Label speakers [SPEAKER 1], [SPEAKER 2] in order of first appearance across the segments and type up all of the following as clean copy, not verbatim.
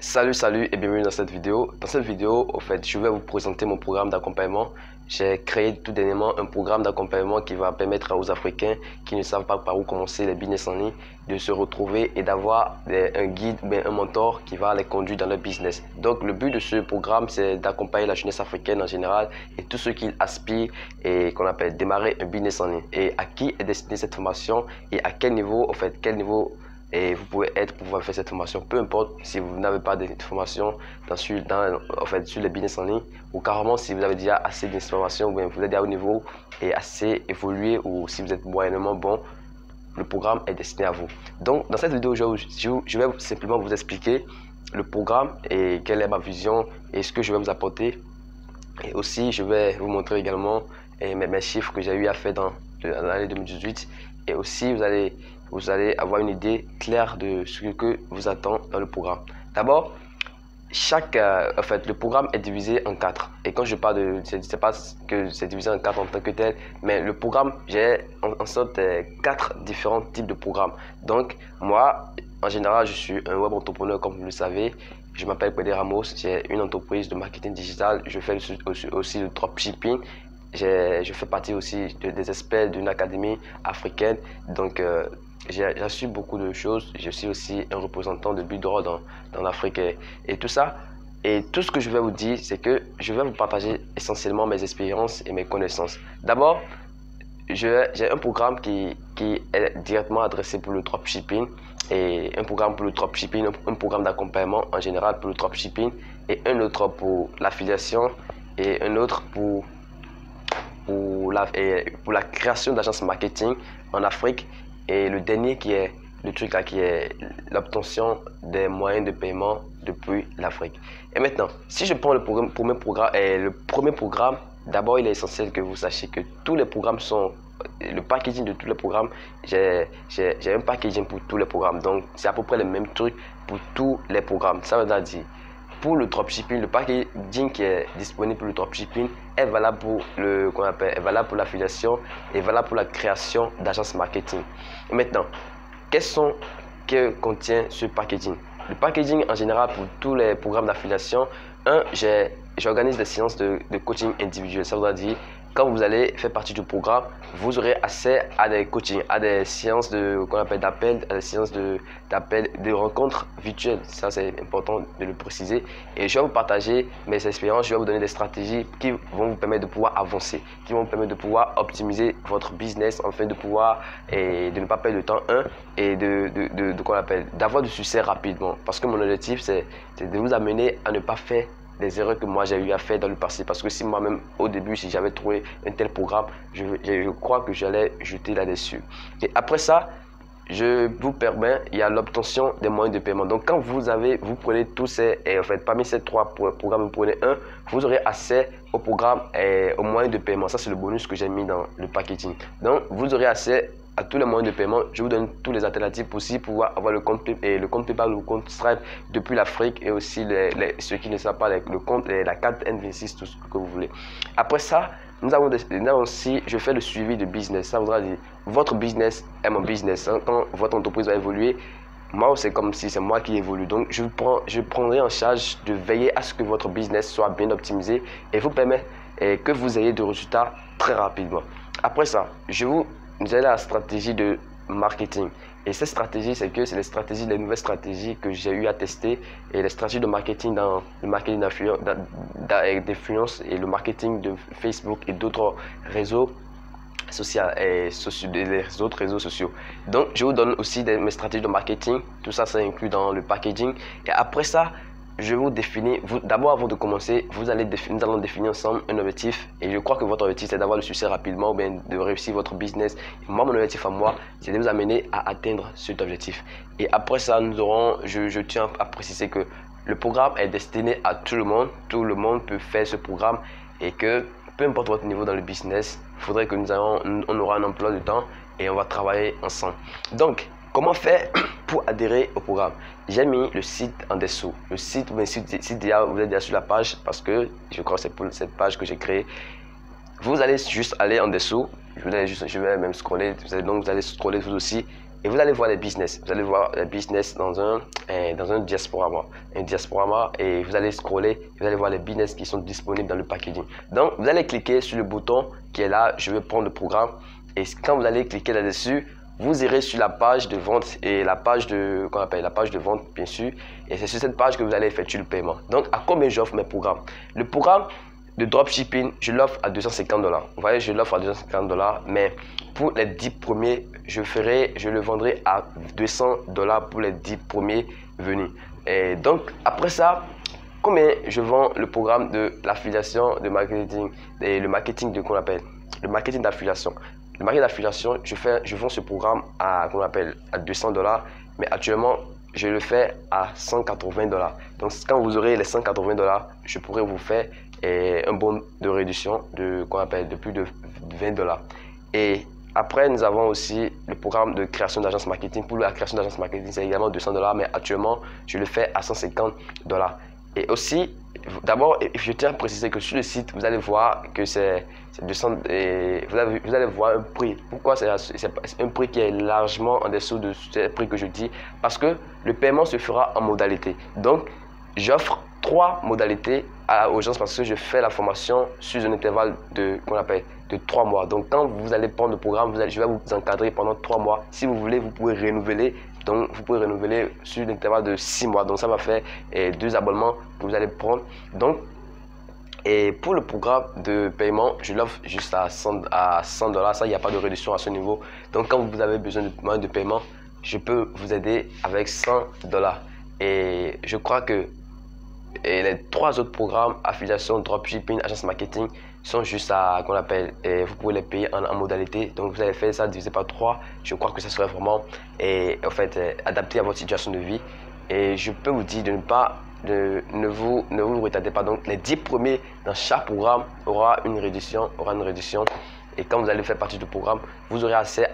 [SPEAKER 1] Salut et bienvenue dans cette vidéo. Dans cette vidéo, je vais vous présenter mon programme d'accompagnement. J'ai créé tout dernièrement un programme d'accompagnement qui va permettre aux Africains qui ne savent pas par où commencer les business en ligne de se retrouver et d'avoir un guide, un mentor qui va les conduire dans leur business. Donc le but de ce programme, c'est d'accompagner la jeunesse africaine en général et tous ceux qui aspirent et qu'on appelle démarrer un business en ligne. Et à qui est destinée cette formation et à quel niveau, et vous pouvez être pour pouvoir faire cette formation. Peu importe si vous n'avez pas d'informations sur les business en ligne ou carrément si vous avez déjà assez d'informations ou bien vous êtes déjà au niveau et assez évolué ou si vous êtes moyennement bon, le programme est destiné à vous. Donc dans cette vidéo, je vais simplement vous expliquer le programme et quelle est ma vision et ce que je vais vous apporter. Et aussi, je vais vous montrer également mes chiffres que j'ai eu à faire dans l'année 2018. Et aussi, vous allez avoir une idée claire de ce que vous attend dans le programme. D'abord, le programme est divisé en 4. Et quand je parle de, c'est pas que c'est divisé en 4 en tant que tel, mais le programme, j'ai en sorte 4 différents types de programmes. Donc, moi, en général, je suis un web entrepreneur, comme vous le savez. Je m'appelle Pedro Ramos, j'ai une entreprise de marketing digital. Je fais aussi le dropshipping. Je fais partie aussi des experts d'une académie africaine. Donc, j'assume beaucoup de choses. Je suis aussi un représentant de Bidoro dans l'Afrique et tout ça. Et tout ce que je vais vous dire, c'est que je vais vous partager essentiellement mes expériences et mes connaissances. D'abord, j'ai un programme qui est directement adressé pour le dropshipping et un programme pour le dropshipping, un programme d'accompagnement en général pour le dropshipping et un autre pour l'affiliation et un autre pour la création d'agences marketing en Afrique et le dernier qui est le truc là qui est l'obtention des moyens de paiement depuis l'Afrique. Et maintenant, si je prends le premier programme, d'abord il est essentiel que vous sachiez que tous les programmes sont le packaging de tous les programmes. J'ai un packaging pour tous les programmes, donc c'est à peu près le même truc pour tous les programmes. Ça veut dire pour le dropshipping, le packaging qui est disponible pour le dropshipping est valable pour pour l'affiliation et valable pour la création d'agences marketing. Et maintenant, que contient ce packaging? Le packaging en général pour tous les programmes d'affiliation, j'organise des séances de coaching individuel. Ça veut dire quand vous allez faire partie du programme, vous aurez accès à des coachings, à des séances d'appel, à des séances de rencontres virtuelles. Ça, c'est important de le préciser. Et je vais vous partager mes expériences, je vais vous donner des stratégies qui vont vous permettre de pouvoir avancer, qui vont vous permettre de pouvoir optimiser votre business, afin de pouvoir et de ne pas perdre de temps, et d'avoir du succès rapidement. Parce que mon objectif, c'est de vous amener à ne pas faire des erreurs que moi j'ai eu à faire dans le passé, parce que si moi-même au début si j'avais trouvé un tel programme, je crois que j'allais jeter là-dessus. Et après ça, je vous permets, il y a l'obtention des moyens de paiement. Donc quand vous prenez tous ces, parmi ces 3 programmes, vous prenez un, vous aurez accès au programme et aux moyens de paiement. Ça c'est le bonus que j'ai mis dans le packaging. Donc vous aurez accès à tous les moyens de paiement. Je vous donne tous les alternatives possibles pour pouvoir avoir le compte PayPal ou le compte Stripe depuis l'Afrique, et aussi ceux qui ne savent pas, le compte et la carte N26, tout ce que vous voulez. Après ça, nous avons aussi, je fais le suivi de business. Ça voudra dire, votre business est mon business. Quand votre entreprise va évoluer, moi, c'est comme si c'est moi qui évolue. Donc, je prendrai en charge de veiller à ce que votre business soit bien optimisé et vous permet que vous ayez des résultats très rapidement. Après ça, nous allons à la stratégie de marketing. Et cette stratégie, c'est les nouvelles stratégies que j'ai eu à tester, et les stratégies de marketing dans le marketing d'influence et le marketing de Facebook et d'autres réseaux sociaux les autres réseaux sociaux. Donc, je vous donne aussi mes stratégies de marketing. Tout ça, c'est inclus dans le packaging. Et après ça, je vous définis, d'abord avant de commencer, nous allons définir ensemble un objectif, et je crois que votre objectif c'est d'avoir le succès rapidement ou bien de réussir votre business. Et moi, mon objectif à moi, c'est de vous amener à atteindre cet objectif. Et après ça, je tiens à préciser que le programme est destiné à tout le monde peut faire ce programme, et que peu importe votre niveau dans le business, il faudrait que on aura un emploi de temps et on va travailler ensemble. Donc, comment faire pour adhérer au programme? J'ai mis le site en dessous. Le site, mais si vous êtes déjà sur la page, parce que je crois que c'est pour cette page que j'ai créée, vous allez juste aller en dessous. Je vais même scroller. Vous allez scroller vous aussi. et vous allez voir les business. Vous allez voir les business dans un diasporama. Et vous allez scroller, vous allez voir les business qui sont disponibles dans le packaging. Donc, vous allez cliquer sur le bouton qui est là, je vais prendre le programme. Et quand vous allez cliquer là-dessus, vous irez sur la page de vente et la page de, qu'on appelle la page de vente, bien sûr. Et c'est sur cette page que vous allez effectuer le paiement. Donc, à combien j'offre mes programmes? Le programme de dropshipping, je l'offre à 250 $. Vous voyez, je l'offre à 250 $, mais pour les 10 premiers, je le vendrai à 200 $ pour les 10 premiers venus. Et donc, après ça, combien je vends le programme de l'affiliation, de marketing, et le marketing de qu'on appelle le marketing d'affiliation. Le marketing d'affiliation, je vends ce programme à qu'on appelle à 200 $, mais actuellement, je le fais à 180 $. Donc, quand vous aurez les 180 $, je pourrais vous faire un bon de réduction de plus de 20 $. Et après, nous avons aussi le programme de création d'agence marketing. Pour la création d'agence marketing, c'est également 200 $, mais actuellement, je le fais à 150 $. Et aussi, d'abord, je tiens à préciser que sur le site, vous allez voir que c'est 200 et vous allez voir un prix. Pourquoi c'est un prix qui est largement en dessous de ce prix que je dis? Parce que le paiement se fera en modalité. Donc, j'offre 3 modalités aux gens parce que je fais la formation sur un intervalle de 3 mois. Donc, quand vous allez prendre le programme, je vais vous encadrer pendant 3 mois. Si vous voulez, vous pouvez renouveler. Donc, vous pouvez renouveler sur l'intervalle de 6 mois. Donc, ça va faire 2 abonnements que vous allez prendre. Donc, et pour le programme de paiement, je l'offre juste à 100 $. Ça, il n'y a pas de réduction à ce niveau. Donc, quand vous avez besoin de moyen de paiement, je peux vous aider avec 100 $. Et je crois que les 3 autres programmes, affiliation, dropshipping, agence marketing, sont juste à vous pouvez les payer en modalité. Donc, vous allez faire ça divisé par 3. Je crois que ça serait vraiment adapté à votre situation de vie. Et je peux vous dire de ne vous retardez pas. Donc, les 10 premiers dans chaque programme aura une réduction. Et quand vous allez faire partie du programme, vous aurez accès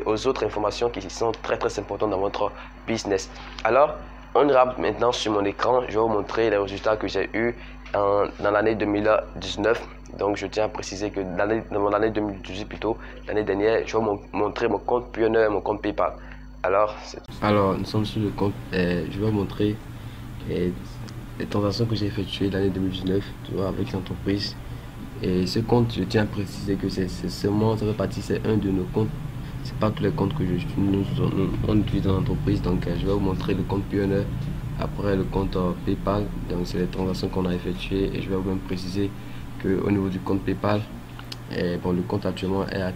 [SPEAKER 1] aux autres informations qui sont très importantes dans votre business. Alors, on ira maintenant sur mon écran. Je vais vous montrer les résultats que j'ai eu dans l'année 2019. Donc, je tiens à préciser que dans mon année 2018 plutôt, l'année dernière, je vais vous montrer mon compte Pionnier et mon compte PayPal. Alors, nous sommes sur le compte. Je vais vous montrer les transactions que j'ai effectuées l'année 2019 avec l'entreprise. Et ce compte, je tiens à préciser que c'est seulement, ça fait partie, c'est un de nos comptes. C'est pas tous les comptes que on utilise dans l'entreprise. Donc, je vais vous montrer le compte Pionnier, après le compte PayPal. Donc, c'est les transactions qu'on a effectuées. Et je vais vous même préciser qu'au niveau du compte PayPal, le compte actuellement est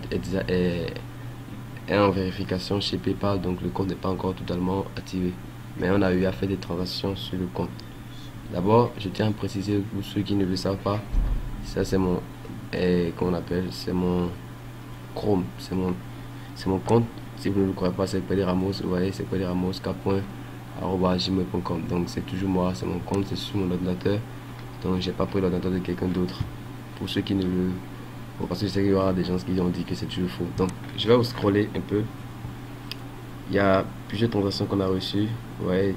[SPEAKER 1] en vérification chez PayPal. Donc, le compte n'est pas encore totalement activé. Mais on a eu à faire des transactions sur le compte. D'abord, je tiens à préciser pour ceux qui ne le savent pas, ça c'est mon, c'est mon Chrome, c'est mon compte. Si vous ne le croyez pas, c'est Kweli Ramos. Vous voyez, c'est Kweli Ramos k.gmail.com. Donc c'est toujours moi, c'est mon compte, c'est sur mon ordinateur. Donc j'ai pas pris l'ordinateur de quelqu'un d'autre. Pour ceux qui ne le... Parce que je sais qu'il y aura des gens qui ont dit que c'est toujours faux. Donc je vais vous scroller un peu. Il y a plusieurs transactions qu'on a reçues. Ouais.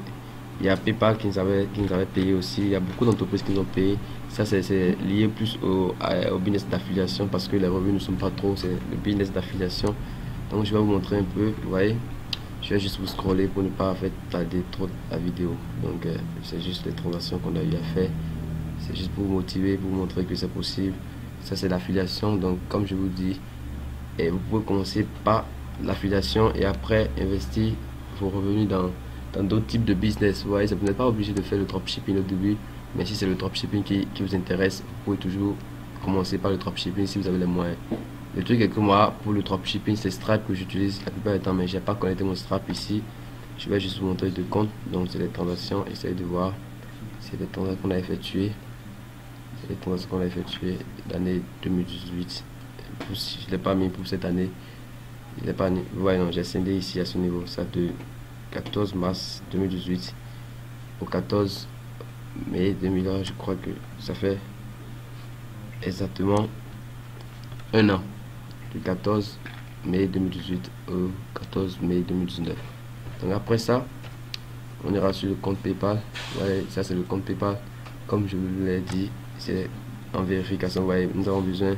[SPEAKER 1] Il y a PayPal qui nous avait payé aussi. Il y a beaucoup d'entreprises qui nous ont payé. Ça, c'est lié plus au business d'affiliation parce que les revenus ne sont pas trop. C'est le business d'affiliation. Donc, je vais vous montrer un peu. Vous voyez, je vais juste vous scroller pour ne pas tarder trop la vidéo. Donc, c'est juste les transactions qu'on a eu à faire. C'est juste pour vous motiver, pour vous montrer que c'est possible. Ça, c'est l'affiliation. Donc, comme je vous dis, vous pouvez commencer par l'affiliation et après investir vos revenus dans d'autres types de business. Vous voyez, vous n'êtes pas obligé de faire le dropshipping au début, mais si c'est le dropshipping qui vous intéresse, vous pouvez toujours commencer par le dropshipping si vous avez les moyens. Le truc est que moi, pour le dropshipping, c'est Stripe que j'utilise la plupart du temps, mais je n'ai pas connecté mon Stripe ici. Je vais juste vous montrer deux comptes. Donc, c'est les transactions. Essayez de voir. C'est les transactions qu'on a effectuées. C'est les transactions qu'on a effectuées l'année 2018. Je ne l'ai pas mis pour cette année. Je l'ai pas mis. Ouais, non, j'ai scindé ici à ce niveau. Ça de 14 mars 2018 au 14 mai 2020, je crois que ça fait exactement un an, du 14 mai 2018 au 14 mai 2019. Donc après ça, on ira sur le compte PayPal. Ouais, ça c'est le compte PayPal. Comme je vous l'ai dit, c'est en vérification. Vous voyez, nous avons besoin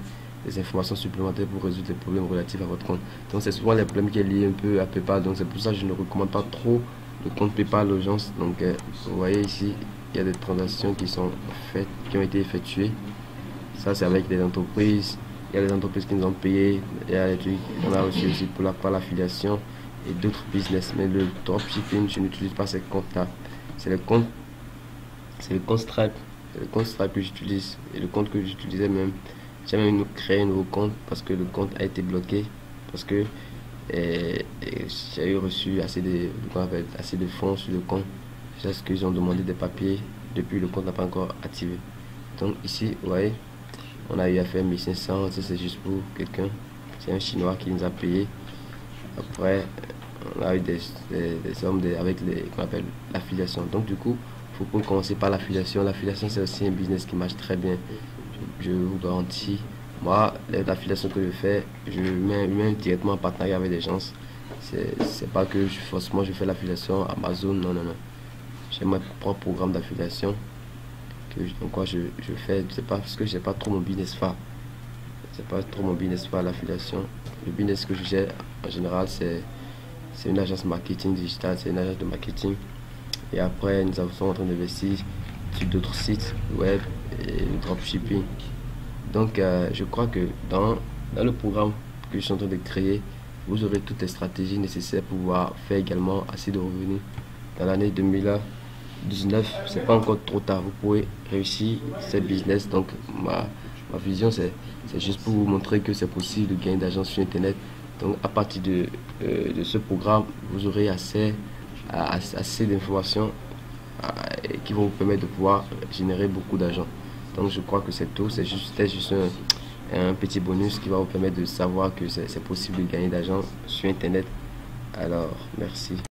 [SPEAKER 2] des informations supplémentaires pour résoudre les problèmes relatifs à votre compte. Donc c'est souvent les problèmes qui est lié un peu à PayPal, donc c'est pour ça que je ne recommande pas trop le compte PayPal aux gens. Donc vous voyez ici, il y a des transactions qui sont faites, qui ont été effectuées. Ça c'est avec des entreprises, il y a des entreprises qui nous ont payé, il y a des trucs qu'on a reçu aussi par l'affiliation et d'autres business. Mais le dropshipping, je n'utilise pas ces comptes-là. C'est le compte Stripe. C'est le compte Stripe que j'utilise et le compte que j'utilisais même. J'ai même créé un nouveau compte parce que le compte a été bloqué. Parce que j'ai eu reçu assez de fonds sur le compte. C'est ce qu'ils ont demandé des papiers. Depuis, le compte n'a pas encore activé. Donc ici, vous voyez, on a eu à faire 1500. C'est juste pour quelqu'un. C'est un Chinois qui nous a payé. Après, on a eu des sommes avec qu'on appelle l'affiliation. Donc du coup, il faut commencer par l'affiliation. L'affiliation, c'est aussi un business qui marche très bien. Je vous garantis. Moi, l'affiliation que je fais, je mets directement en partenariat avec des gens. C'est pas que forcément je fais l'affiliation Amazon, non. J'ai mon propre programme d'affiliation donc quoi je fais. C'est pas parce que j'ai pas trop mon business phare. C'est pas trop mon business phare l'affiliation. Le business que je gère en général, c'est une agence marketing digital, c'est une agence de marketing. Et après, nous sommes en train d'investir sur d'autres sites web et le dropshipping. Donc, je crois que dans le programme que je suis en train de créer, vous aurez toutes les stratégies nécessaires pour pouvoir faire également assez de revenus. Dans l'année 2019, c'est pas encore trop tard. Vous pouvez réussir ce business. Donc, ma vision, c'est juste pour vous montrer que c'est possible de gagner d'argent sur Internet. Donc, à partir de ce programme, vous aurez assez d'informations qui vont vous permettre de pouvoir générer beaucoup d'argent. Donc je crois que c'est tout, c'était juste un petit bonus qui va vous permettre de savoir que c'est possible de gagner d'argent sur Internet. Alors, merci.